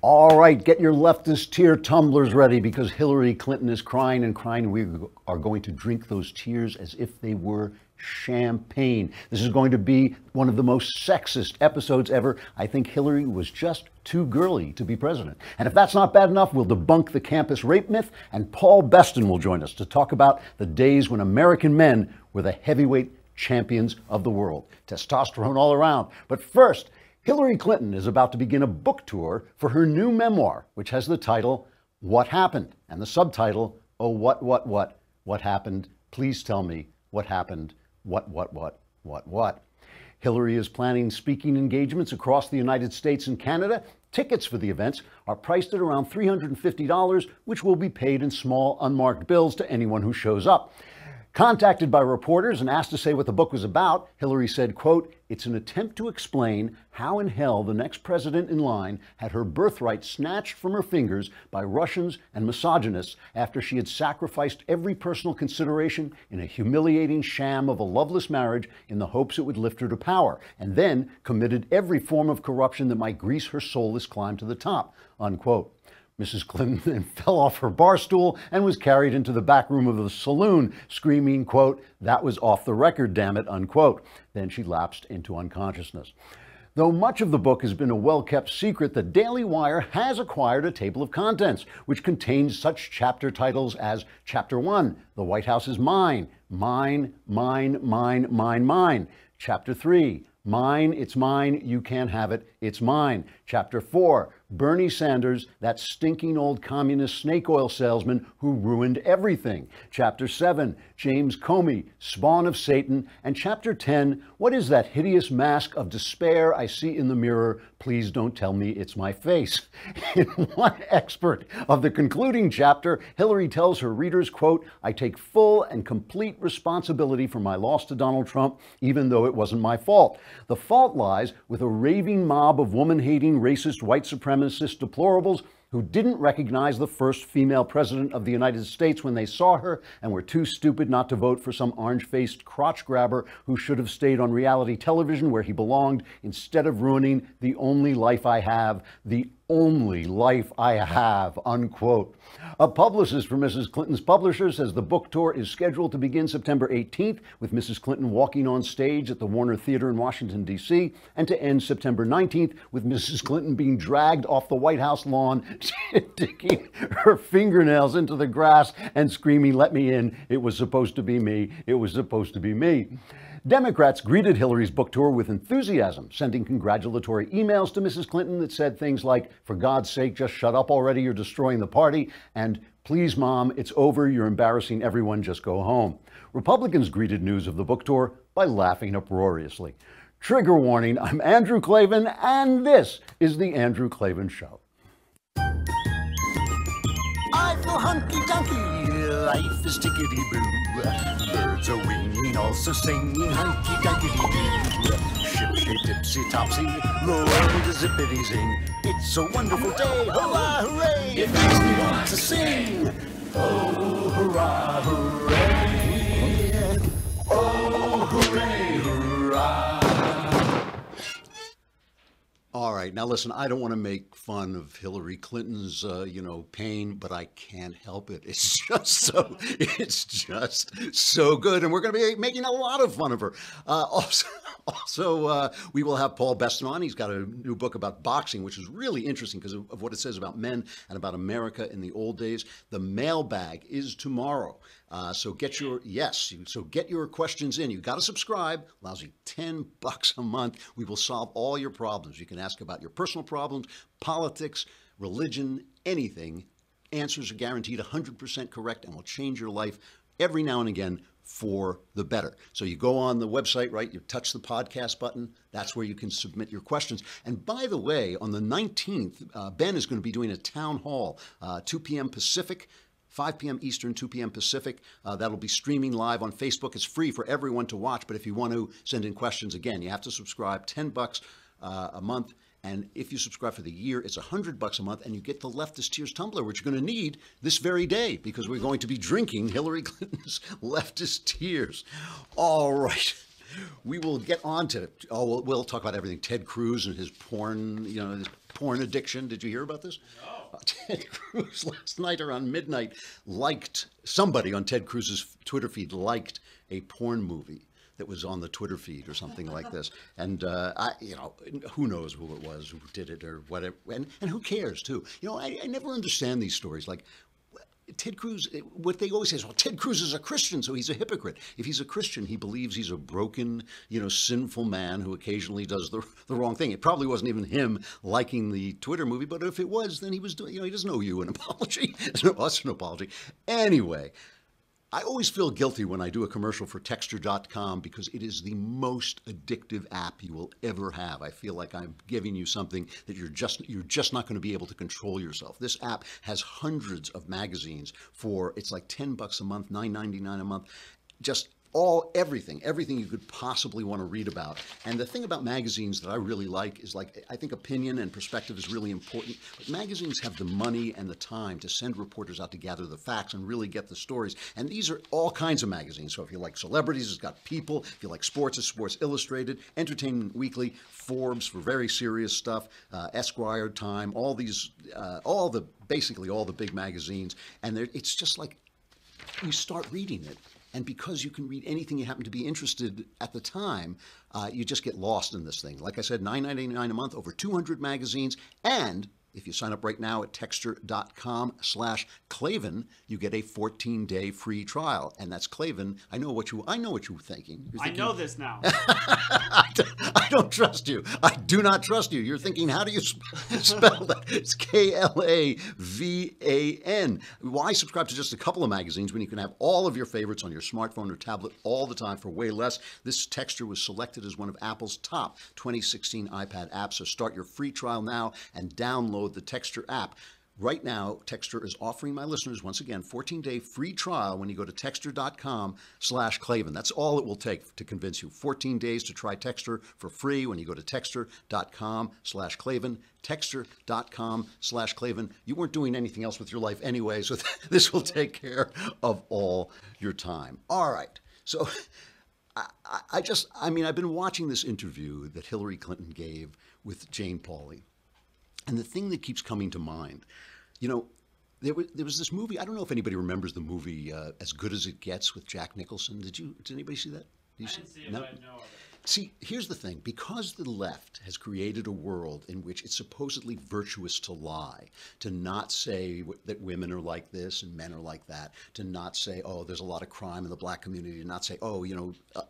All right, get your leftist tear tumblers ready because Hillary Clinton is crying and crying. We are going to drink those tears as if they were champagne. This is going to be one of the most sexist episodes ever. I think Hillary was just too girly to be president. And if that's not bad enough, we'll debunk the campus rape myth, and Paul Beston will join us to talk about the days when American men were the heavyweight champions of the world. Testosterone all around. But first, Hillary Clinton is about to begin a book tour for her new memoir, which has the title, What Happened? And the subtitle, Oh, what happened? Please tell me what happened. What? Hillary is planning speaking engagements across the United States and Canada. Tickets for the events are priced at around $350, which will be paid in small unmarked bills to anyone who shows up. Contacted by reporters and asked to say what the book was about, Hillary said, quote, "It's an attempt to explain how in hell the next president in line had her birthright snatched from her fingers by Russians and misogynists after she had sacrificed every personal consideration in a humiliating sham of a loveless marriage in the hopes it would lift her to power, and then committed every form of corruption that might grease her soulless climb to the top," unquote. Mrs. Clinton then fell off her bar stool and was carried into the back room of the saloon, screaming, quote, "That was off the record, damn it," unquote. Then she lapsed into unconsciousness. Though much of the book has been a well-kept secret, the Daily Wire has acquired a table of contents, which contains such chapter titles as Chapter 1, The White House is Mine, Mine. Chapter 3, Mine, it's mine, you can't have it, it's mine. Chapter 4, Bernie Sanders, that stinking old communist snake oil salesman who ruined everything. Chapter 7, James Comey, spawn of Satan. And Chapter 10, what is that hideous mask of despair I see in the mirror? Please don't tell me it's my face. In one expert of the concluding chapter, Hillary tells her readers, quote, "I take full and complete responsibility for my loss to Donald Trump, even though it wasn't my fault. The fault lies with a raving mob of woman-hating, racist, white supremacist deplorables who didn't recognize the first female president of the United States when they saw her and were too stupid not to vote for some orange-faced crotch grabber who should have stayed on reality television where he belonged instead of ruining the only life I have, the only life I have," unquote. A publicist for Mrs. Clinton's publisher says the book tour is scheduled to begin September 18th, with Mrs. Clinton walking on stage at the Warner Theater in Washington, D.C., and to end September 19th, with Mrs. Clinton being dragged off the White House lawn, digging her fingernails into the grass and screaming, "Let me in. It was supposed to be me. It was supposed to be me." Democrats greeted Hillary's book tour with enthusiasm, sending congratulatory emails to Mrs. Clinton that said things like, "For God's sake, just shut up already, you're destroying the party," and "Please, Mom, it's over, you're embarrassing everyone, just go home." Republicans greeted news of the book tour by laughing uproariously. Trigger warning, I'm Andrew Klavan, and this is The Andrew Klavan Show. I feel hunky-dunky, life is tickety-boo. Birds are winging, also singing hunky-dunky-doo. Ship-shape, tipsy-topsy, the world is zippity-zing. It's a wonderful day, hurrah, hooray! It makes me want to sing. Oh, hurrah, hooray! Oh, hooray, hurrah! All right, now listen, I don't want to make fun of Hillary Clinton's, pain, but I can't help it. It's just so good. And we're going to be making a lot of fun of her. Also, we will have Paul Beston on. He's got a new book about boxing, which is really interesting because of what it says about men and about America in the old days. The mailbag is tomorrow. So get your questions in. You got to subscribe. Allows you $10 a month. We will solve all your problems. You can ask about your personal problems, politics, religion, anything. Answers are guaranteed 100% correct and will change your life every now and again for the better. So you go on the website, right? You touch the podcast button. That's where you can submit your questions. And by the way, on the 19th, Ben is going to be doing a town hall, 2 p.m. Pacific, 5 p.m. Eastern, 2 p.m. Pacific. That'll be streaming live on Facebook. It's free for everyone to watch. But if you want to send in questions, again, you have to subscribe, $10 a month. And if you subscribe for the year, it's $100 a month, and you get the Leftist Tears tumbler, which you're going to need this very day because we're going to be drinking Hillary Clinton's Leftist Tears. All right. We will get on to, we'll talk about everything. Ted Cruz and his porn, his porn addiction. Did you hear about this? No. Ted Cruz last night around midnight somebody on Ted Cruz's Twitter feed liked a porn movie that was on the Twitter feed or something like this. And, who knows who it was, who did it or whatever. And who cares, too? I never understand these stories. Like, Ted Cruz, what they always say is, well, Ted Cruz is a Christian, so he's a hypocrite. If he's a Christian, he believes he's a broken, sinful man who occasionally does the wrong thing. It probably wasn't even him liking the Twitter movie, but if it was, then he was doing, he doesn't owe you an apology. He doesn't owe us an apology. Anyway, I always feel guilty when I do a commercial for Texture.com because it is the most addictive app you will ever have. I feel like I'm giving you something that you're just not going to be able to control yourself. This app has hundreds of magazines it's like $10 a month, $9.99 a month, just everything you could possibly want to read about. And the thing about magazines that I really like is, I think opinion and perspective is really important, but magazines have the money and the time to send reporters out to gather the facts and really get the stories. And these are all kinds of magazines. So if you like celebrities, it's got People. If you like sports, it's Sports Illustrated, Entertainment Weekly, Forbes for very serious stuff, Esquire, Time, basically all the big magazines. And it's just like, you start reading it. And because you can read anything you happen to be interested at the time, you just get lost in this thing. Like I said, $9.99 a month, over 200 magazines. And if you sign up right now at Texture.com/Klavan, you get a 14-day free trial. And that's Klavan. I know what you're thinking. I know this now. I don't trust you. I do not trust you. You're thinking, how do you spell that? It's Klavan. Why subscribe to just a couple of magazines when you can have all of your favorites on your smartphone or tablet all the time for way less? This Texture was selected as one of Apple's top 2016 iPad apps. So start your free trial now and download the Texture app. Right now, Texture is offering my listeners, once again, 14-day free trial when you go to Texture.com/Klavan. That's all it will take to convince you. 14 days to try Texture for free when you go to Texture.com/Klavan. Texture.com/Klavan. You weren't doing anything else with your life anyway, so this will take care of all your time. All right. So I've been watching this interview that Hillary Clinton gave with Jane Pauley. And the thing that keeps coming to mind, there was this movie. I don't know if anybody remembers the movie As Good as It Gets with Jack Nicholson. Did anybody see that? I didn't see it, no? But I know of it. See, here's the thing. Because the left has created a world in which it's supposedly virtuous to lie, to not say that women are like this and men are like that, to not say, oh, there's a lot of crime in the black community, to not say, oh,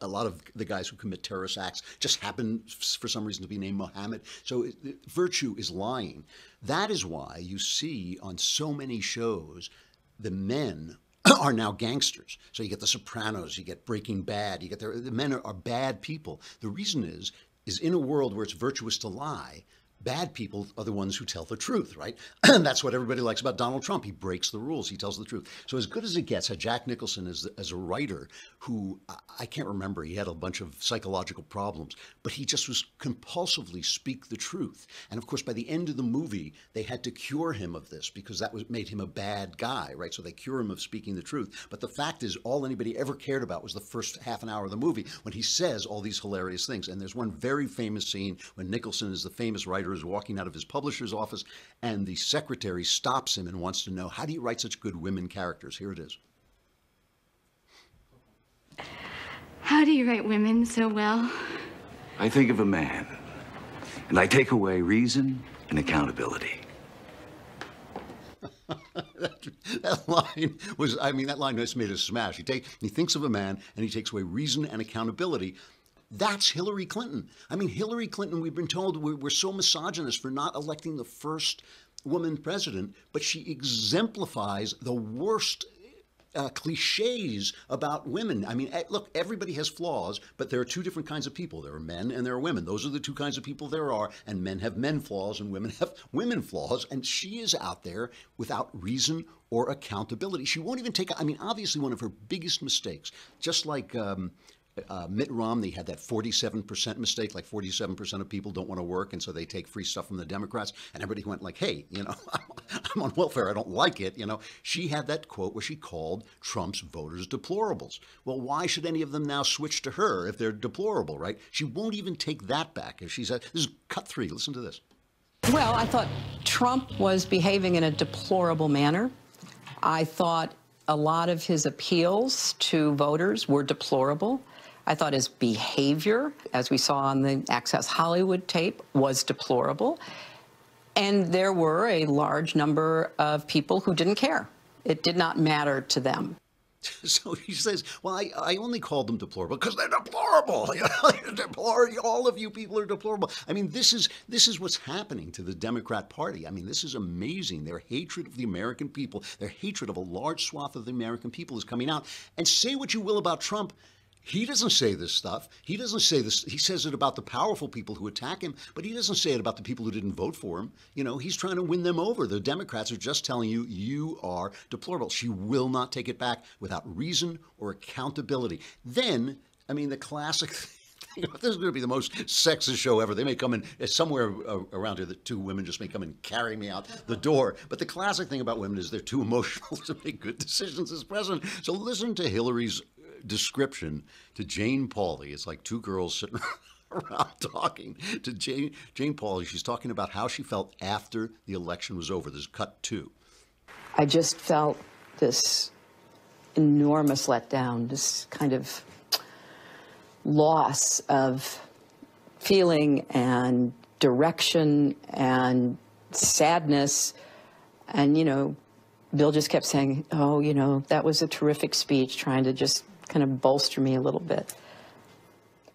a lot of the guys who commit terrorist acts just happen for some reason to be named Mohammed. So virtue is lying. That is why you see on so many shows the men are now gangsters. So you get The Sopranos, you get Breaking Bad, you get the men are bad people. The reason is in a world where it's virtuous to lie, bad people are the ones who tell the truth, right? And that's what everybody likes about Donald Trump. He breaks the rules. He tells the truth. So As Good as It Gets had Jack Nicholson as a writer who, I can't remember, he had a bunch of psychological problems, but he just was compulsively speak the truth. And of course, by the end of the movie, they had to cure him of this because that made him a bad guy, right? So they cure him of speaking the truth. But the fact is, all anybody ever cared about was the first half an hour of the movie when he says all these hilarious things. And there's one very famous scene when Nicholson is the famous writer is walking out of his publisher's office and the secretary stops him and wants to know, how do you write such good women characters? Here it is. How do you write women so well? I think of a man, and I take away reason and accountability. That line was, that line just made a smash. He thinks of a man and he takes away reason and accountability. That's Hillary Clinton. Hillary Clinton, we've been told we're so misogynist for not electing the first woman president, but she exemplifies the worst cliches about women. Look, everybody has flaws, but there are two different kinds of people. There are men and there are women. Those are the two kinds of people there are, and men have men flaws and women have women flaws, and she is out there without reason or accountability. She won't even take, obviously one of her biggest mistakes, just like Mitt Romney had that 47% mistake, like 47% of people don't want to work, and so they take free stuff from the Democrats, and everybody went like, hey, I'm on welfare, I don't like it, She had that quote where she called Trump's voters deplorables. Well, why should any of them now switch to her if they're deplorable, right? She won't even take that back. If she said, this is cut 3, listen to this. Well, I thought Trump was behaving in a deplorable manner. I thought a lot of his appeals to voters were deplorable. I thought his behavior, as we saw on the Access Hollywood tape, was deplorable. And there were a large number of people who didn't care. It did not matter to them. So he says, well, I only called them deplorable because they're deplorable. All of you people are deplorable. I mean, this is what's happening to the Democrat Party. I mean, this is amazing. Their hatred of the American people, their hatred of a large swath of the American people is coming out. And say what you will about Trump, he doesn't say this stuff. He doesn't say this. He says it about the powerful people who attack him, but he doesn't say it about the people who didn't vote for him. You know, he's trying to win them over. The Democrats are just telling you, you are deplorable. She will not take it back without reason or accountability. Then, I mean, the classic thing, this is going to be the most sexist show ever. They may come in somewhere around here, the two women just may come and carry me out the door. But the classic thing about women is they're too emotional to make good decisions as president. So listen to Hillary's description to Jane Pauley. It's like two girls sitting around talking to Jane Pauley. She's talking about how she felt after the election was over. This is cut 2. I just felt this enormous letdown, this kind of loss of feeling and direction and sadness. And, you know, Bill just kept saying, oh, you know, that was a terrific speech, trying to just kind of bolster me a little bit.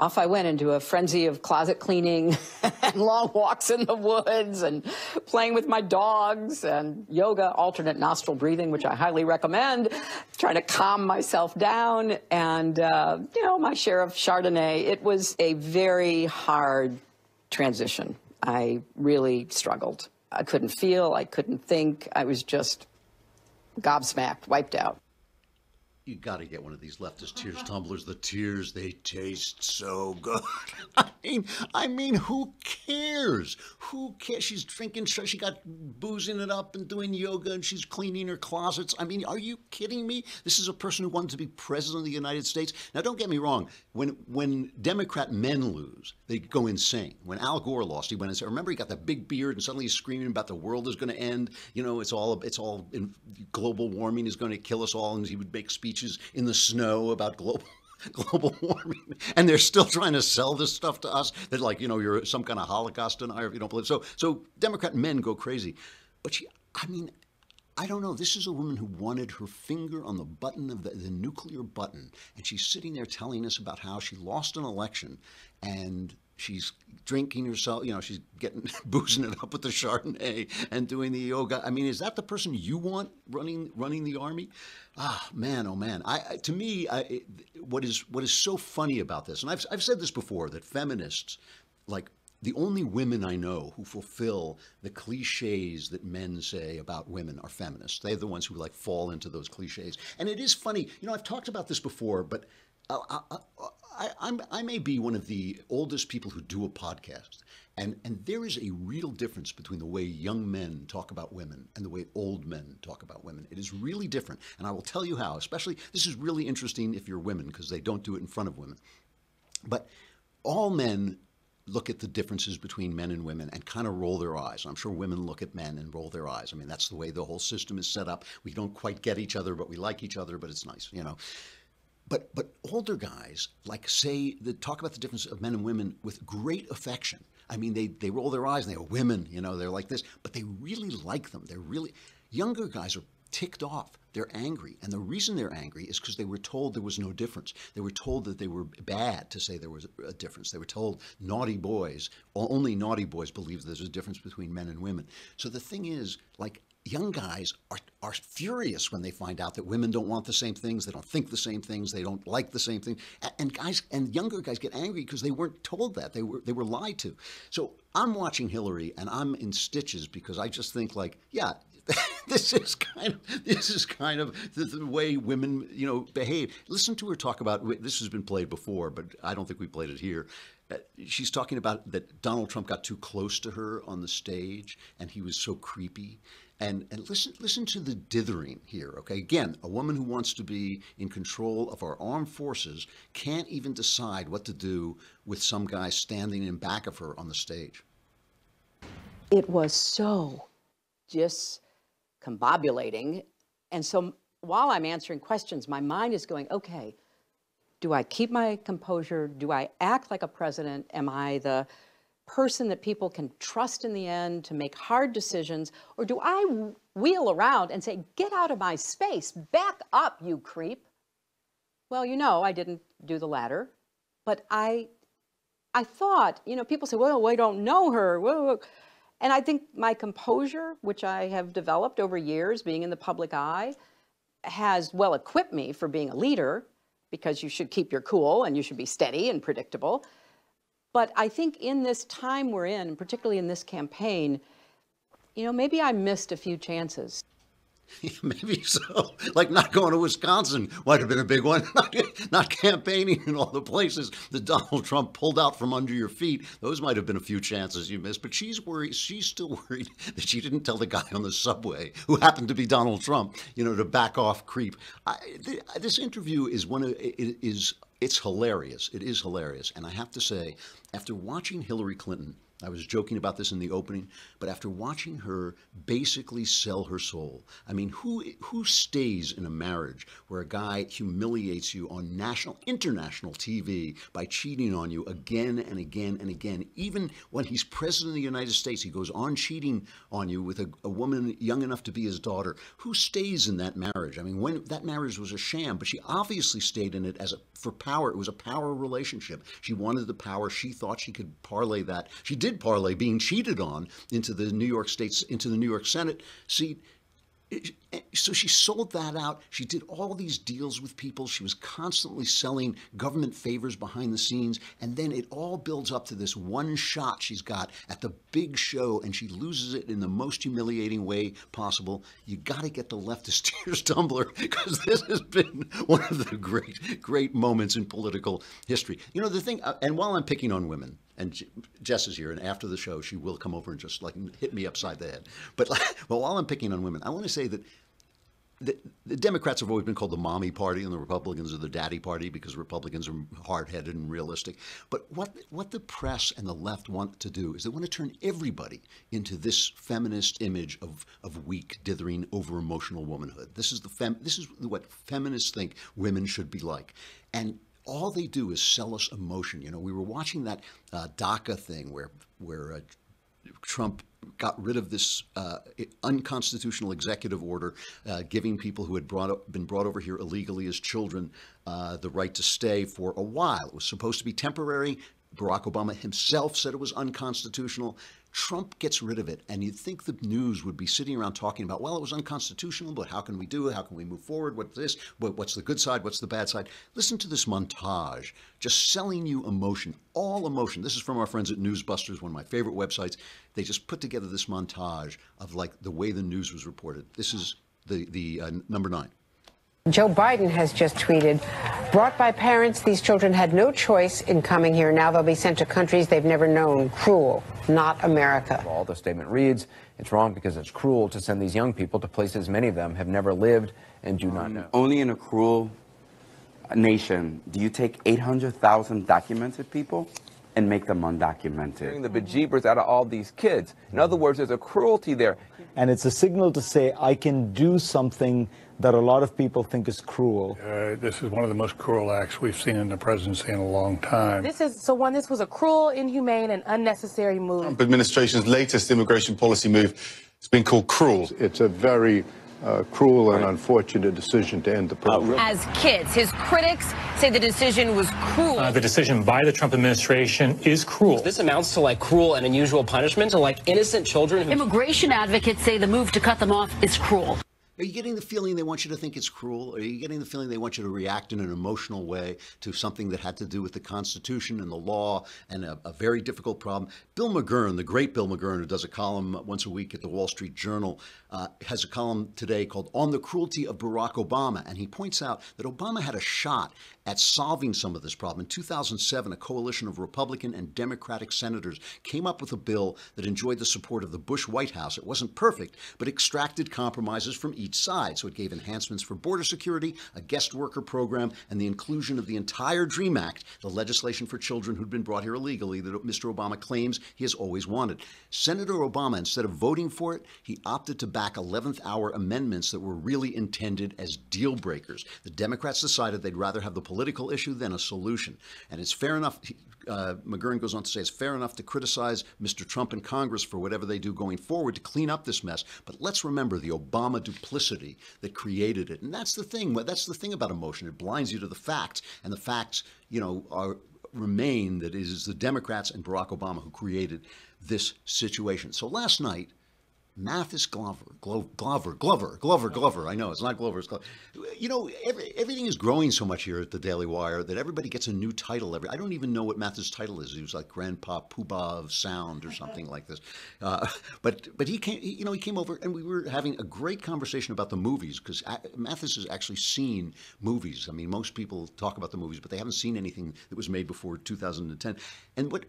Off I went into a frenzy of closet cleaning and long walks in the woods and playing with my dogs and yoga, alternate nostril breathing, which I highly recommend, trying to calm myself down, and, you know, my share of Chardonnay. It was a very hard transition. I really struggled. I couldn't feel, I couldn't think. I was just gobsmacked, wiped out. You got to get one of these leftist tears tumblers. The tears, they taste so good. I mean, who cares? Who cares? She's drinking, she got boozing it up and doing yoga, and she's cleaning her closets. I mean, are you kidding me? This is a person who wanted to be president of the United States. Now, don't get me wrong. When Democrat men lose, they go insane. When Al Gore lost, he went and said, remember, he got that big beard, and suddenly he's screaming about the world is going to end. You know, it's all global warming is going to kill us all, and he would make speeches in the snow about global warming, and they're still trying to sell this stuff to us that, like, you know, you're some kind of Holocaust denier if you don't believe. So Democrat men go crazy. But I mean, I don't know. This is a woman who wanted her finger on the button of the nuclear button, and she's sitting there telling us about how she lost an election, and she's drinking herself, you know, she's boozing it up with the Chardonnay and doing the yoga. I mean, is that the person you want running the army? Ah, man, oh man. To me, what is so funny about this, and I've said this before, that feminists, like, the only women I know who fulfill the cliches that men say about women are feminists. They're the ones who, like, fall into those cliches. And it is funny, you know, I've talked about this before, but I may be one of the oldest people who do a podcast, and there is a real difference between the way young men talk about women and the way old men talk about women. It is really different, and I will tell you how. Especially, this is really interesting if you're women, because they don't do it in front of women. But all men look at the differences between men and women and kind of roll their eyes. I'm sure women look at men and roll their eyes. I mean, that's the way the whole system is set up. We don't quite get each other, but we like each other, but it's nice, you know. But older guys, like, say, talk about the difference of men and women with great affection. I mean, they roll their eyes and they go, women, you know, they're like this, but they really like them. They're really, younger guys are ticked off. They're angry. And the reason they're angry is because they were told there was no difference. They were told that they were bad to say there was a difference. They were told naughty boys, only naughty boys believe there's a difference between men and women. So the thing is, like, young guys are furious when they find out that women don't want the same things, they don't think the same things, they don't like the same things. And younger guys get angry because they weren't told that. They were lied to. So I'm watching Hillary and I'm in stitches because I just think, like, yeah, this is kind of the way women, you know, behave. Listen to her talk about, this has been played before, but I don't think we played it here. She's talking about that Donald Trump got too close to her on the stage and he was so creepy. And listen to the dithering here, okay? Again, a woman who wants to be in control of our armed forces can't even decide what to do with some guy standing in back of her on the stage. It was so discombobulating. And so while I'm answering questions, my mind is going, okay, do I keep my composure? Do I act like a president? Am I the person that people can trust in the end to make hard decisions? Or do I wheel around and say, get out of my space, back up, you creep? Well, you know, I didn't do the latter, but I thought, you know, people say, well, we don't know her. Whoa. And I think my composure, which I have developed over years being in the public eye, has well equipped me for being a leader, because you should keep your cool and you should be steady and predictable. But I think in this time we're in, particularly in this campaign, you know, maybe I missed a few chances. Maybe so. Like not going to Wisconsin might have been a big one. Not campaigning in all the places that Donald Trump pulled out from under your feet. Those might have been a few chances you missed. But she's worried. She's still worried that she didn't tell the guy on the subway, who happened to be Donald Trump, you know, to back off, creep. This interview is it's hilarious. It is hilarious. And I have to say, after watching Hillary Clinton, I was joking about this in the opening, but after watching her basically sell her soul, I mean, who stays in a marriage where a guy humiliates you on international TV by cheating on you again and again and again? Even when he's president of the United States, he goes on cheating on you with a woman young enough to be his daughter. Who stays in that marriage? I mean, when that marriage was a sham, but she obviously stayed in it for power. It was a power relationship. She wanted the power. She thought she could parlay that. She did parlay being cheated on into the New York Senate seat. So she sold that out. She did all these deals with people. She was constantly selling government favors behind the scenes. And then it all builds up to this one shot she's got at the big show, and she loses it in the most humiliating way possible. You got to get the leftist tears tumbler, because this has been one of the great moments in political history. You know, the thing, and while I'm picking on women, and Jess is here, and after the show, she will come over and just like hit me upside the head. But while I'm picking on women, I want to say that the Democrats have always been called the mommy party, and the Republicans are the daddy party, because Republicans are hard-headed and realistic. But what the press and the left want to do is they want to turn everybody into this feminist image of weak, dithering, over-emotional womanhood. This is what feminists think women should be like. And all they do is sell us emotion. You know, we were watching that DACA thing where Trump got rid of this unconstitutional executive order giving people who had been brought over here illegally as children the right to stay for a while. It was supposed to be temporary. Barack Obama himself said it was unconstitutional. Trump gets rid of it, and you'd think the news would be sitting around talking about, well, it was unconstitutional, but how can we do it? How can we move forward? What's this? What's the good side? What's the bad side? Listen to this montage, just selling you emotion, all emotion. This is from our friends at Newsbusters, one of my favorite websites. They just put together this montage of like the way the news was reported. This is the number 9. Joe Biden has just tweeted, brought by parents, these children had no choice in coming here. Now they'll be sent to countries they've never known. Cruel, not America. All the statement reads, it's wrong because it's cruel to send these young people to places many of them have never lived and do not know. Only in a cruel nation do you take 800,000 documented people and make them undocumented. The bejeebers out of all these kids. In other words, there's a cruelty there. And it's a signal to say, I can do something that a lot of people think is cruel. This is one of the most cruel acts we've seen in the presidency in a long time. This was a cruel, inhumane, and unnecessary move. The Trump administration's latest immigration policy move has been called cruel. It's a very cruel and unfortunate decision to end the program. As kids, his critics say the decision was cruel. The decision by the Trump administration is cruel. This amounts to like cruel and unusual punishment to like innocent children. Immigration advocates say the move to cut them off is cruel. Are you getting the feeling they want you to think it's cruel? Are you getting the feeling they want you to react in an emotional way to something that had to do with the Constitution and the law and a very difficult problem? Bill McGurn, the great Bill McGurn, who does a column once a week at the Wall Street Journal, has a column today called On the Cruelty of Barack Obama. And he points out that Obama had a shot at solving some of this problem. In 2007, a coalition of Republican and Democratic senators came up with a bill that enjoyed the support of the Bush White House. It wasn't perfect, but extracted compromises from each each side. So it gave enhancements for border security, a guest worker program, and the inclusion of the entire DREAM Act, the legislation for children who'd been brought here illegally that Mr. Obama claims he has always wanted. Senator Obama, instead of voting for it, he opted to back 11th hour amendments that were really intended as deal breakers. The Democrats decided they'd rather have the political issue than a solution. And it's fair enough, McGurn goes on to say, it's fair enough to criticize Mr. Trump and Congress for whatever they do going forward to clean up this mess. But let's remember the Obama duplicity that created it. And that's the thing. That's the thing about emotion. It blinds you to the facts. And the facts, remain that it is the Democrats and Barack Obama who created this situation. So last night, Mathis Glover. I know it's not Glover. It's Glover. Everything is growing so much here at the Daily Wire that everybody gets a new title. I don't even know what Mathis' title is. He was like Grandpa Poobah of Sound or something like this. But he came. He came over and we were having a great conversation about the movies because Mathis has actually seen movies. I mean, most people talk about the movies, but they haven't seen anything that was made before 2010. And what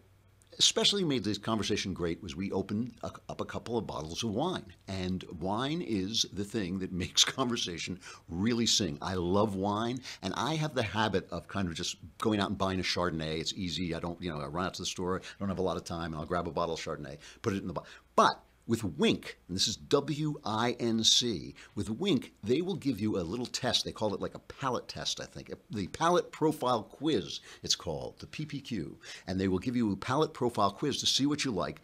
especially made this conversation great was we opened up a couple of bottles of wine. And wine is the thing that makes conversation really sing. I love wine, and I have the habit of kind of just going out and buying a Chardonnay. It's easy. I don't, I run out to the store. I don't have a lot of time, and I'll grab a bottle of Chardonnay, put it in the bottle. But with Wink, and this is W-I-N-C, with Wink, they will give you a little test. They call it like a palate test, I think. The Palate Profile Quiz, it's called, the PPQ. And they will give you a palate profile quiz to see what you like.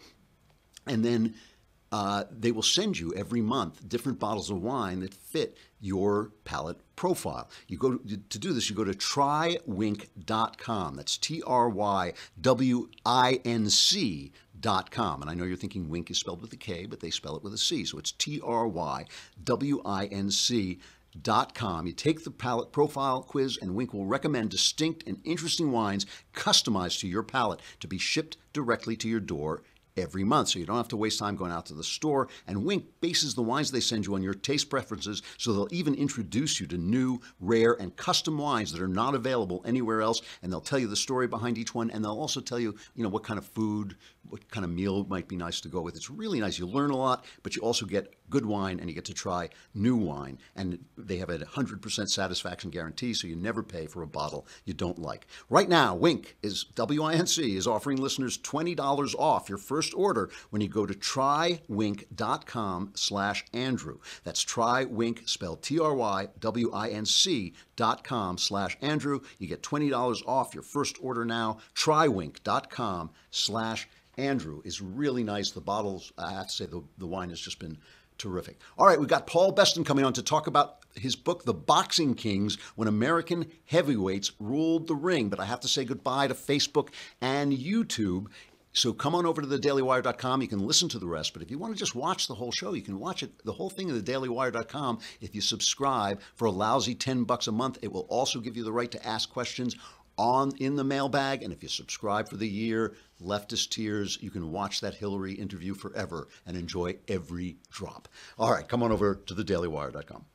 And then they will send you every month different bottles of wine that fit your palate profile. You go to do this, you go to trywink.com. That's TRYWINC.com. And I know you're thinking Wink is spelled with a K, but they spell it with a C. So it's TRYWINC.com. You take the palate profile quiz, and Wink will recommend distinct and interesting wines customized to your palate to be shipped directly to your door every month, so you don't have to waste time going out to the store. And Wink bases the wines they send you on your taste preferences, so they'll even introduce you to new, rare, and custom wines that are not available anywhere else, and they'll tell you the story behind each one, and they'll also tell you, what kind of food, what kind of meal might be nice to go with. It's really nice. You learn a lot, but you also get good wine, and you get to try new wine. And they have a 100% satisfaction guarantee, so you never pay for a bottle you don't like. Right now, Wink is, W-I-N-C, is offering listeners $20 off your first order when you go to trywink.com/Andrew. That's trywink, spelled TRYWINC.com/Andrew. You get $20 off your first order now. Trywink.com/Andrew is really nice. The bottles, I have to say, the wine has just been terrific. All right, we've got Paul Beston coming on to talk about his book, The Boxing Kings, When American Heavyweights Ruled the Ring. But I have to say goodbye to Facebook and YouTube. So come on over to thedailywire.com. You can listen to the rest. But if you want to just watch the whole show, you can watch it, the whole thing at thedailywire.com. If you subscribe for a lousy $10 a month, it will also give you the right to ask questions in the mailbag. And if you subscribe for the year, Leftist Tears, you can watch that Hillary interview forever and enjoy every drop. All right, come on over to thedailywire.com.